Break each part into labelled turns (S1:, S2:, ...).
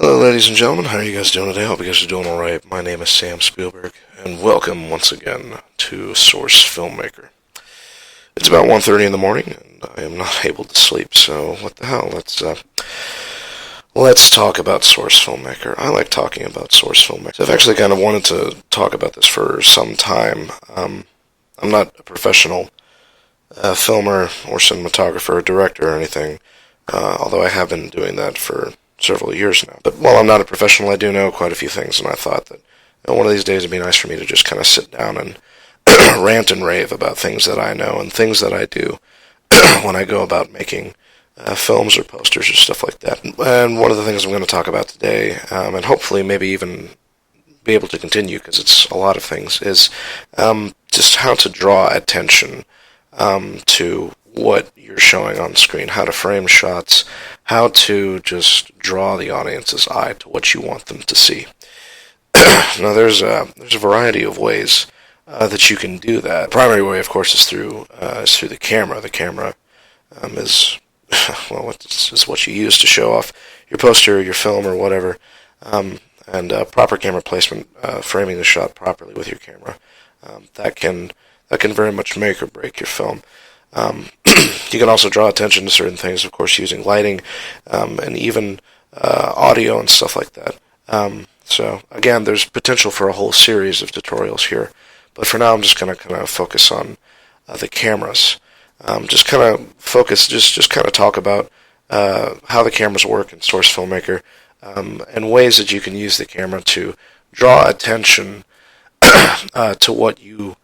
S1: Hello, ladies and gentlemen. How are you guys doing today? Hope you guys are doing all right. My name is Sam Spielberg, and welcome once again to Source Filmmaker. It's about 1:30 in the morning, and I am not able to sleep. So what the hell? Let's talk about Source Filmmaker. I like talking about Source Filmmaker. So I've actually kind of wanted to talk about this for some time. I'm not a professional filmer or cinematographer or director or anything, although I have been doing that for several years now. But while I'm not a professional, I do know quite a few things, and I thought that one of these days it'd be nice for me to just kind of sit down and rant and rave about things that I know and things that I do when I go about making films or posters or stuff like that. And one of the things I'm going to talk about today, and hopefully maybe even be able to continue because it's a lot of things, is just how to draw attention to what you're showing on screen, how to frame shots, how to just draw the audience's eye to what you want them to see. Now, there's a variety of ways that you can do that. The primary way, of course, is through the camera. The camera is is what you use to show off your poster, your film, or whatever, and proper camera placement, framing the shot properly with your camera. That can very much make or break your film. You can also draw attention to certain things, of course, using lighting and even audio and stuff like that. So, again, there's potential for a whole series of tutorials here. But for now, I'm just going to kind of focus on the cameras. Just kind of talk about how the cameras work in Source Filmmaker and ways that you can use the camera to draw attention to what you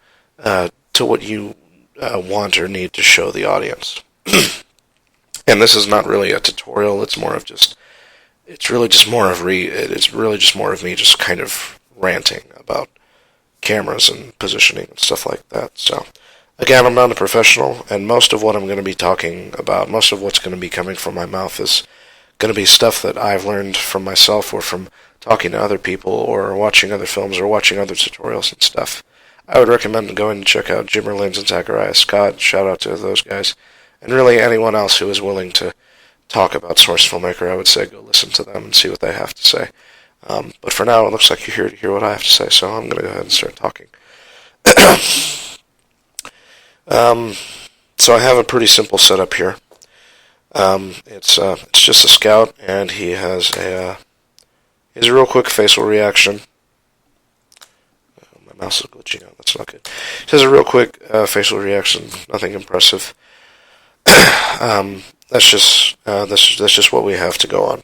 S1: want or need to show the audience. And this is not really a tutorial. It's really just more of me just kind of ranting about cameras and positioning and stuff like that. So, again, I'm not a professional, and most of what I'm going to be talking about, most of what's going to be coming from my mouth is going to be stuff that I've learned from myself or from talking to other people or watching other films or watching other tutorials and stuff. I would recommend going to check out Jimmer Lins and Zachariah Scott. Shout out to those guys. And really anyone else who is willing to talk about Source Filmmaker, I would say go listen to them and see what they have to say. But for now, it looks like you're here to hear what I have to say, so I'm going to go ahead and start talking. So I have a pretty simple setup here. It's just a scout, and he has a real quick facial reaction. My mouse is glitching out. That's not good. He has a real quick facial reaction. Nothing impressive. That's just what we have to go on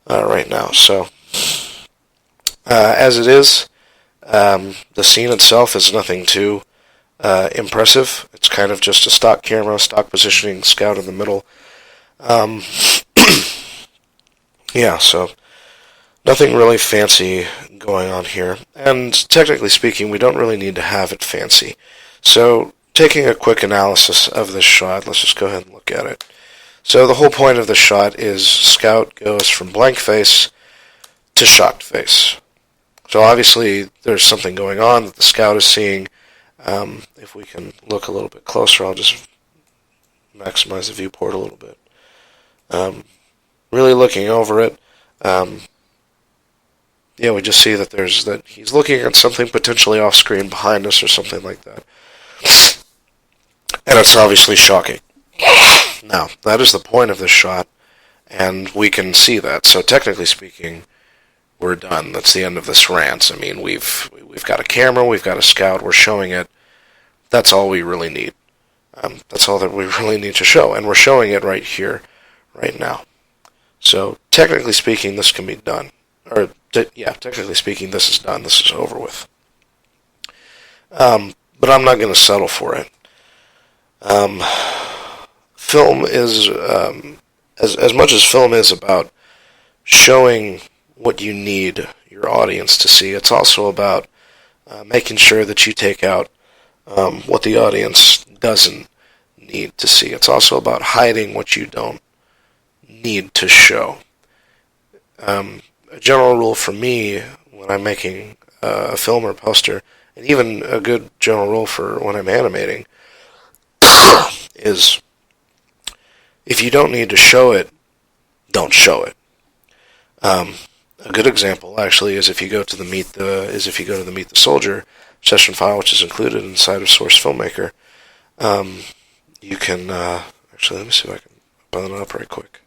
S1: right now. So, as it is, the scene itself is nothing too impressive. It's kind of just a stock camera, stock positioning, scout in the middle. Yeah, so nothing really fancy going on here. And technically speaking, we don't really need to have it fancy. So, taking a quick analysis of this shot, let's just go ahead and look at it. So the whole point of the shot is Scout goes from blank face to shocked face. So obviously there's something going on that the Scout is seeing. If we can look a little bit closer, I'll just maximize the viewport a little bit. Really looking over it, we just see that he's looking at something potentially off screen behind us or something like that. And it's obviously shocking. Now, that is the point of this shot, and we can see that. So technically speaking, we're done. That's the end of this rant. I mean, we've got a camera, we've got a scout, we're showing it. That's all we really need. That's all that we really need to show, and we're showing it right here, right now. So technically speaking, this can be done. Technically speaking, this is done. This is over with. But I'm not going to settle for it. Film is, as much as film is about showing what you need your audience to see, it's also about making sure that you take out what the audience doesn't need to see. It's also about hiding what you don't need to show. A general rule for me when I'm making a film or poster, and even a good general rule for when I'm animating, is if you don't need to show it, don't show it. A good example actually is if you go to the Meet the Soldier session file, which is included inside of Source Filmmaker. You can actually, let me see if I can open it up right quick.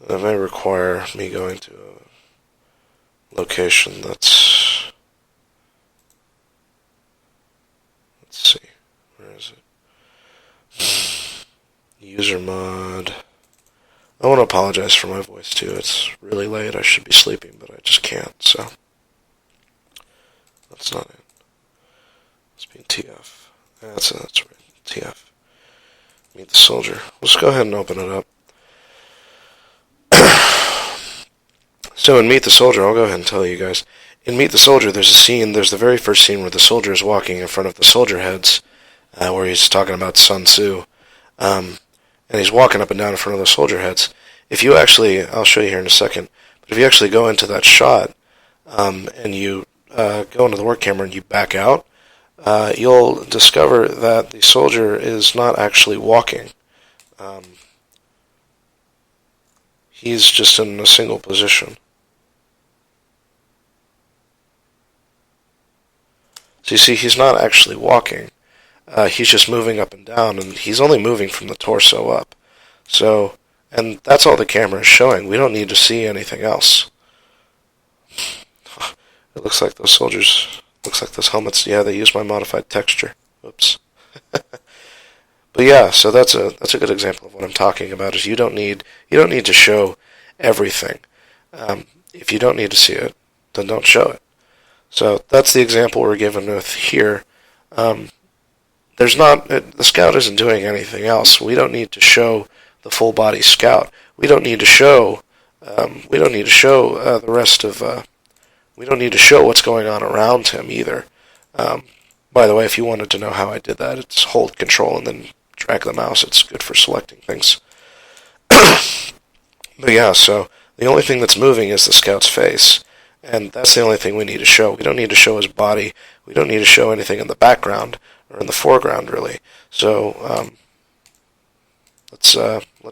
S1: That may require me going to a location that's, let's see, where is it? User mod. I want to apologize for my voice too. It's really late. I should be sleeping, but I just can't, so that's not it. It's being TF. That's right. TF. Meet the Soldier. Let's go ahead and open it up. So in Meet the Soldier, I'll go ahead and tell you guys. In Meet the Soldier, there's the very first scene where the soldier is walking in front of the soldier heads, where he's talking about Sun Tzu, and he's walking up and down in front of the soldier heads. If you actually, I'll show you here in a second, but if you actually go into that shot, and you go into the work camera and you back out, you'll discover that the soldier is not actually walking. He's just in a single position. So you see, he's not actually walking. He's just moving up and down, and he's only moving from the torso up. So, and that's all the camera is showing. We don't need to see anything else. It looks like those soldiers, looks like those helmets, yeah, they use my modified texture. Oops. But yeah, so that's a good example of what I'm talking about, is you don't need to show everything. If you don't need to see it, then don't show it. So that's the example we're given with here. The Scout isn't doing anything else. We don't need to show the full body Scout. We don't need to show the rest of. We don't need to show what's going on around him either. By the way, if you wanted to know how I did that, it's hold Control and then drag the mouse. It's good for selecting things. But yeah, so the only thing that's moving is the Scout's face. And that's the only thing we need to show. We don't need to show his body. We don't need to show anything in the background or in the foreground, really. So let's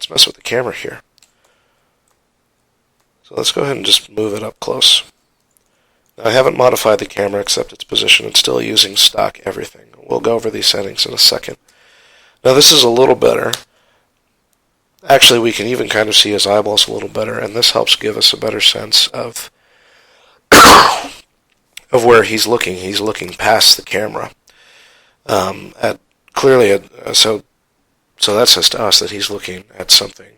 S1: mess with the camera here. So let's go ahead and just move it up close. Now, I haven't modified the camera except its position. It's still using stock everything. We'll go over these settings in a second. Now, this is a little better. Actually, we can even kind of see his eyeballs a little better, and this helps give us a better sense of where he's looking. He's looking past the camera. So that says to us that he's looking at something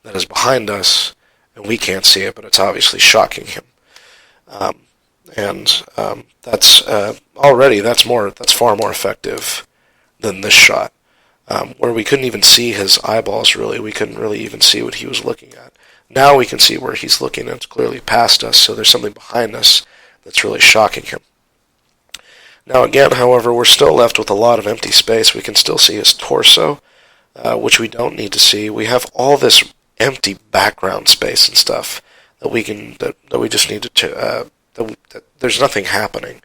S1: that is behind us, and we can't see it, but it's obviously shocking him. That's far more effective than this shot, where we couldn't even see his eyeballs, really. We couldn't really even see what he was looking at. Now we can see where he's looking, and it's clearly past us, so there's something behind us that's really shocking him. Now again, however, we're still left with a lot of empty space. We can still see his torso, which we don't need to see. We have all this empty background space and stuff that we just need to there's nothing happening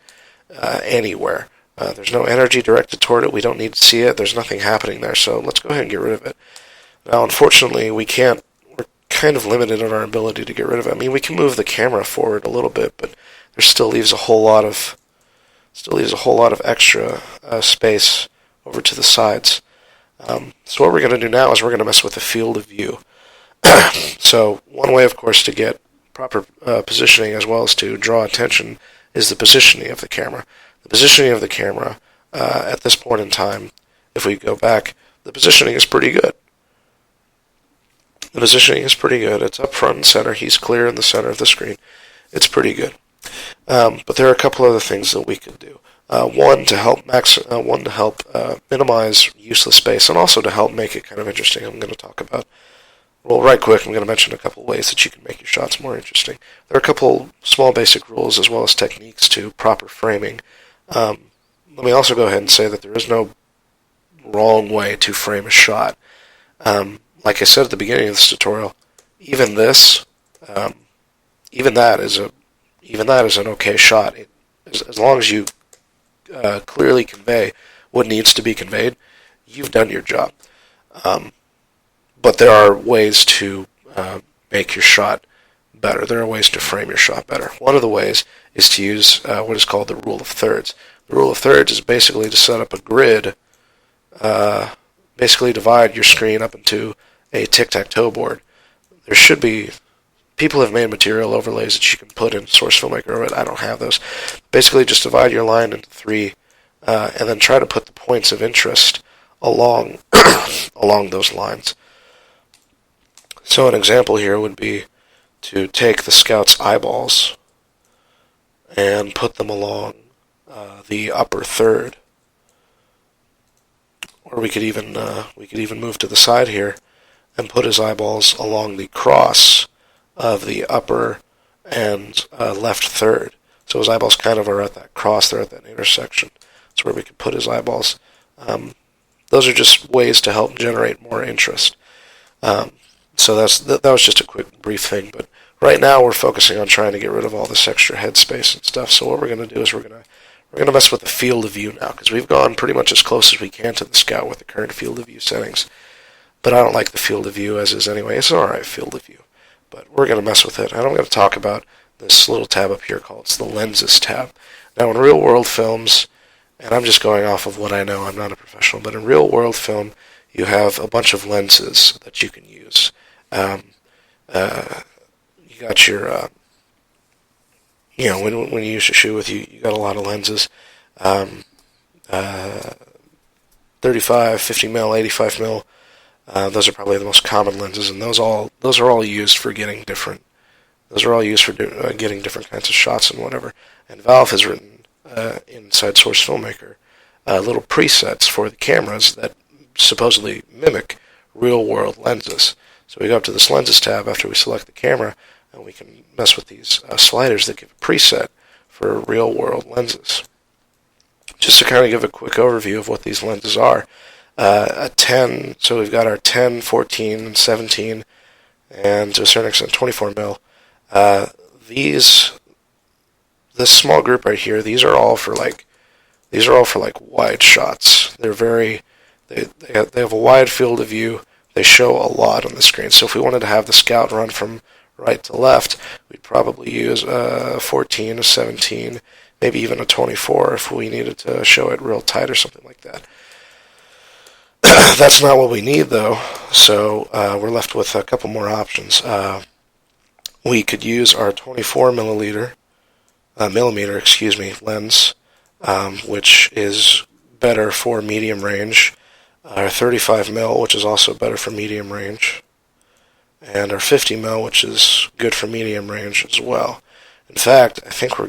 S1: anywhere. There's no energy directed toward it. We don't need to see it. There's nothing happening there, so let's go ahead and get rid of it. Now, unfortunately, we can't. We're kind of limited in our ability to get rid of it. I mean, we can move the camera forward a little bit, but there still leaves a whole lot of extra space over to the sides. So what we're going to do now is we're going to mess with the field of view. So one way, of course, to get proper positioning as well as to draw attention is the positioning of the camera. The positioning of the camera at this point in time, if we go back, the positioning is pretty good. The positioning is pretty good. It's up front and center. He's clear in the center of the screen. It's pretty good. But there are a couple other things that we could do. One to help minimize useless space, and also to help make it kind of interesting. I'm going to talk about. Well, right quick, I'm going to mention a couple ways that you can make your shots more interesting. There are a couple small basic rules as well as techniques to proper framing. Let me also go ahead and say that there is no wrong way to frame a shot. Like I said at the beginning of this tutorial, even that is an okay shot. As long as you clearly convey what needs to be conveyed, you've done your job. But there are ways to make your shot better. There are ways to frame your shot better. One of the ways is to use what is called the rule of thirds. The rule of thirds is basically to set up a grid, basically divide your screen up into a tic-tac-toe board. There should be, people have made material overlays that you can put in Source Filmmaker, but I don't have those. Basically just divide your line into three, and then try to put the points of interest along along those lines. So an example here would be to take the scout's eyeballs and put them along the upper third, or we could even move to the side here and put his eyeballs along the cross of the upper and left third. So his eyeballs kind of are at that cross, they're at that intersection. That's where we could put his eyeballs. Those are just ways to help generate more interest. So that was just a quick, brief thing. But right now we're focusing on trying to get rid of all this extra headspace and stuff. So what we're going to do is we're going to mess with the field of view now, because we've gone pretty much as close as we can to the scout with the current field of view settings. But I don't like the field of view as is anyway. It's an alright field of view. But we're going to mess with it. And I'm going to talk about this little tab up here called the Lenses tab. Now in real-world films, and I'm just going off of what I know, I'm not a professional, but in real-world film, you have a bunch of lenses that you can use. You got your, when you use your shoe with you got a lot of lenses. 35, 50 mil, 85 mil. Those are probably the most common lenses, and those are all used for getting different. Those are all used for getting different kinds of shots and whatever. And Valve has written inside Source Filmmaker little presets for the cameras that supposedly mimic real-world lenses. So we go up to this Lenses tab after we select the camera, and we can mess with these sliders that give a preset for real-world lenses. Just to kind of give a quick overview of what these lenses are. A 10, so we've got our 10, 14, and 17, and to a certain extent 24 mil. This small group right here, these are all for like wide shots. They have a wide field of view. They show a lot on the screen. So if we wanted to have the scout run from right to left, we'd probably use a 14, a 17, maybe even a 24 if we needed to show it real tight or something like that. That's not what we need though, so we're left with a couple more options. We could use our 24 millimeter lens, which is better for medium range. Our 35 mil, which is also better for medium range, and our 50 mil, which is good for medium range as well. In fact, I think we're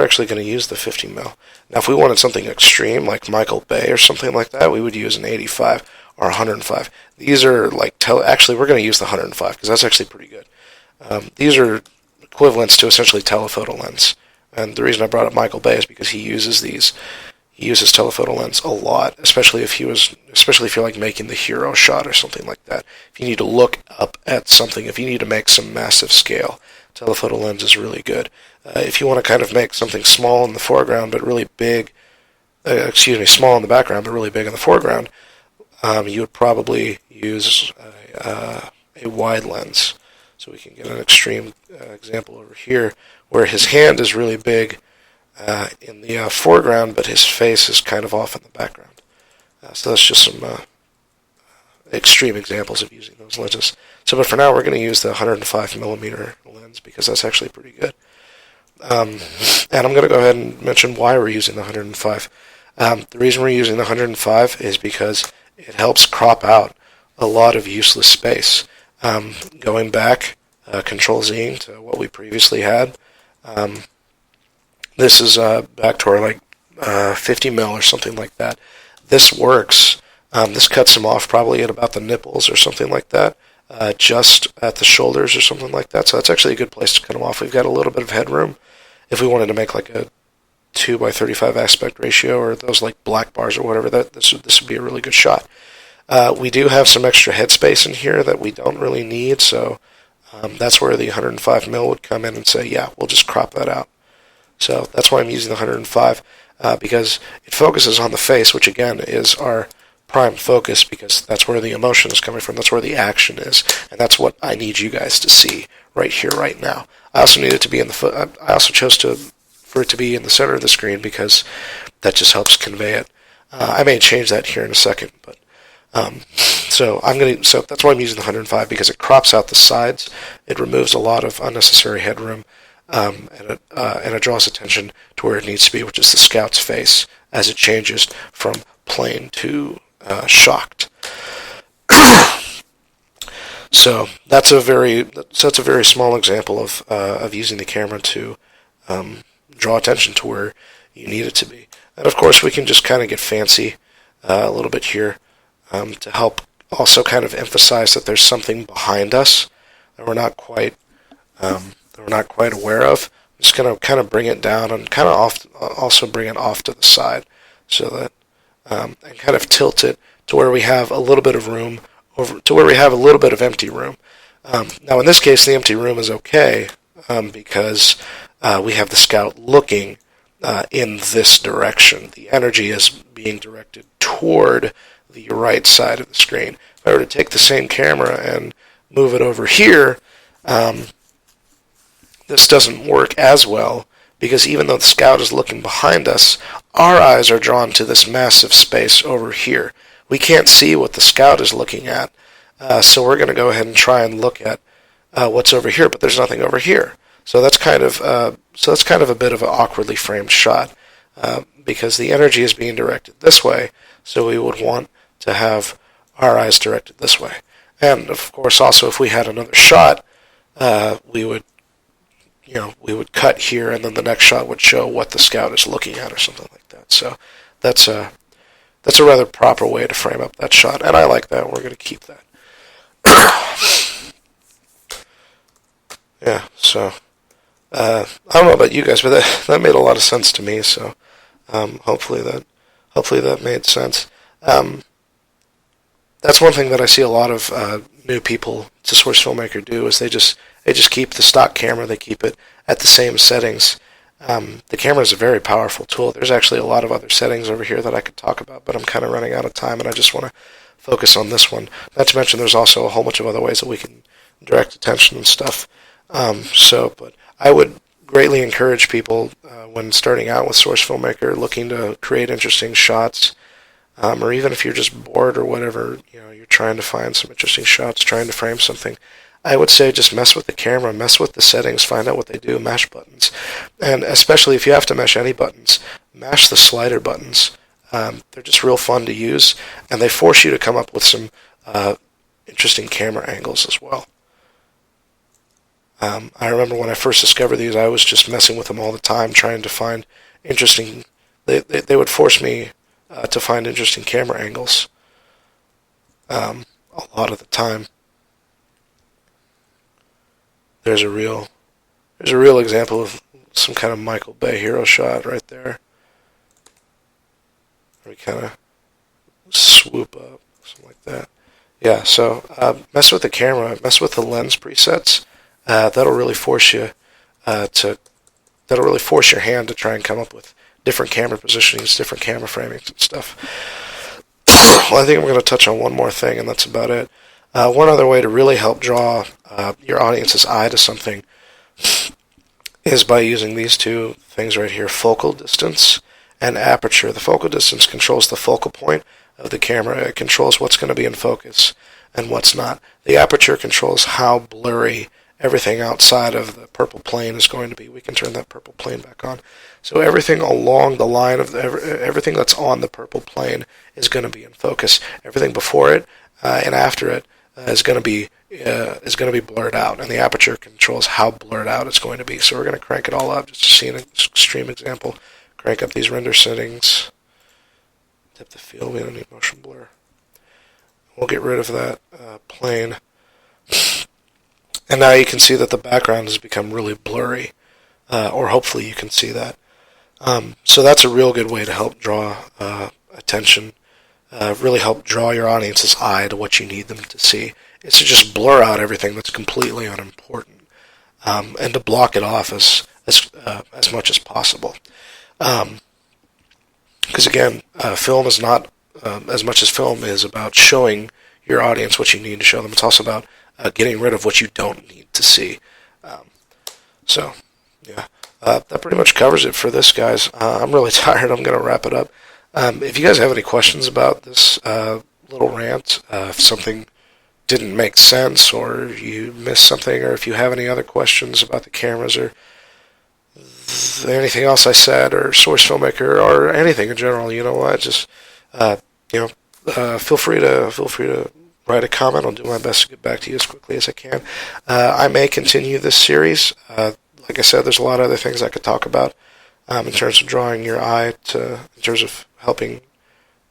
S1: actually going to use the 50 mil. Now, if we wanted something extreme, like Michael Bay or something like that, we would use an 85 or 105. These are like, actually, we're going to use the 105, because that's actually pretty good. These are equivalents to essentially telephoto lens. And the reason I brought up Michael Bay is because he uses telephoto lens a lot, especially if you're like making the hero shot or something like that. If you need to look up at something, if you need to make some massive scale, telephoto lens is really good. If you want to kind of make something small in the foreground but really big, small in the background but really big in the foreground, you would probably use a wide lens. So we can get an extreme example over here where his hand is really big in the foreground, but his face is kind of off in the background. So that's just some extreme examples of using those lenses. So, but for now, we're going to use the 105 millimeter lens because that's actually pretty good. And I'm going to go ahead and mention why we're using the 105. The reason we're using the 105 is because it helps crop out a lot of useless space. Going back, Control-Zing to what we previously had. This is back to our 50 mil or something like that. This works. This cuts them off probably at about the nipples or something like that, just at the shoulders or something like that. So that's actually a good place to cut them off. We've got a little bit of headroom. If we wanted to make like a 2:35 aspect ratio or those like black bars or whatever, this would be a really good shot. We do have some extra headspace in here that we don't really need, so that's where the 105 mil would come in and say, yeah, we'll just crop that out. So that's why I'm using the 105. because it focuses on the face, which again is our prime focus, because that's where the emotion is coming from, that's where the action is, and that's what I need you guys to see right here, right now. I also need it to be in the I also chose for it to be in the center of the screen because that just helps convey it. I may change that here in a second, but so that's why I'm using the 105, because it crops out the sides, it removes a lot of unnecessary headroom, and it draws attention to where it needs to be, which is the scout's face as it changes from plain to shocked. So that's a very small example of using the camera to draw attention to where you need it to be. And of course, we can just kind of get fancy a little bit here to help also kind of emphasize that there's something behind us that we're not quite aware of. I'm just going to kind of bring it down and kind of also bring it off to the side, so that and kind of tilt it to where we have a little bit of room, to where we have a little bit of empty room. Now, in this case, the empty room is okay because we have the scout looking in this direction. The energy is being directed toward the right side of the screen. If I were to take the same camera and move it over here, this doesn't work as well, because even though the scout is looking behind us, our eyes are drawn to this massive space over here. We can't see what the scout is looking at, so we're going to go ahead and try and look at what's over here, but there's nothing over here. So that's kind of a bit of an awkwardly framed shot, because the energy is being directed this way, so we would want to have our eyes directed this way. And of course, also, if we had another shot, we would cut here, and then the next shot would show what the scout is looking at, or something like that. So that's a rather proper way to frame up that shot, and I like that. We're going to keep that. Yeah. So I don't know about you guys, but that made a lot of sense to me. So hopefully that made sense. That's one thing that I see a lot of new people to Source Filmmaker do, is they just keep the stock camera, they keep it at the same settings. The camera is a very powerful tool. There's actually a lot of other settings over here that I could talk about, but I'm kind of running out of time, and I just want to focus on this one. Not to mention there's also a whole bunch of other ways that we can direct attention and stuff. But I would greatly encourage people when starting out with Source Filmmaker, looking to create interesting shots, or even if you're just bored or whatever, you're trying to find some interesting shots, trying to frame something, I would say just mess with the camera, mess with the settings, find out what they do, mash buttons. And especially if you have to mesh any buttons, mash the slider buttons. They're just real fun to use, and they force you to come up with some interesting camera angles as well. I remember when I first discovered these, I was just messing with them all the time, trying to find interesting... They would force me to find interesting camera angles a lot of the time. There's a real example of some kind of Michael Bay hero shot right there. We kind of swoop up, something like that. Yeah, so mess with the camera, mess with the lens presets. That'll really force you that'll really force your hand to try and come up with different camera positionings, different camera framings and stuff. Well, I think I'm going to touch on one more thing, and that's about it. One other way to really help draw your audience's eye to something is by using these two things right here, focal distance and aperture. The focal distance controls the focal point of the camera. It controls what's going to be in focus and what's not. The aperture controls how blurry everything outside of the purple plane is going to be. We can turn that purple plane back on. So everything along the line of everything that's on the purple plane is going to be in focus. Everything before it and after it is going to be blurred out, and the aperture controls how blurred out it's going to be. So we're going to crank it all up just to see an extreme example. Crank up these render settings. Depth of field. We don't need motion blur. We'll get rid of that plane. And now you can see that the background has become really blurry, or hopefully you can see that. So that's a real good way to help draw attention, really help draw your audience's eye to what you need them to see. It's to just blur out everything that's completely unimportant, and to block it off as much as possible. Because again, film is not, as much as film is about showing your audience what you need to show them, it's also about getting rid of what you don't need to see. Um, so, yeah. That pretty much covers it for this, guys. I'm really tired. I'm going to wrap it up. If you guys have any questions about this little rant, if something didn't make sense or you missed something, or if you have any other questions about the cameras or anything else I said, or source filmmaker, or anything in general, you know what? Just feel free to write a comment. I'll do my best to get back to you as quickly as I can. I may continue this series. Like I said, there's a lot of other things I could talk about in terms of drawing your eye to, in terms of helping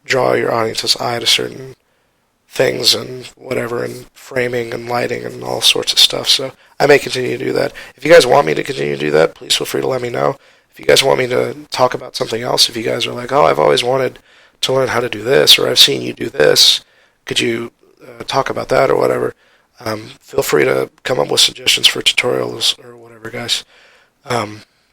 S1: draw your audience's eye to certain things and whatever, and framing and lighting and all sorts of stuff. So I may continue to do that. If you guys want me to continue to do that, please feel free to let me know. If you guys want me to talk about something else, if you guys are like, oh, I've always wanted to learn how to do this, or I've seen you do this, could you talk about that or whatever, feel free to come up with suggestions for tutorials or whatever, guys.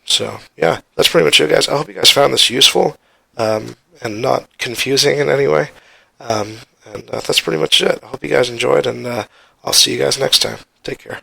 S1: So, yeah, that's pretty much it, guys. I hope you guys found this useful and not confusing in any way. And that's pretty much it. I hope you guys enjoyed, and I'll see you guys next time. Take care.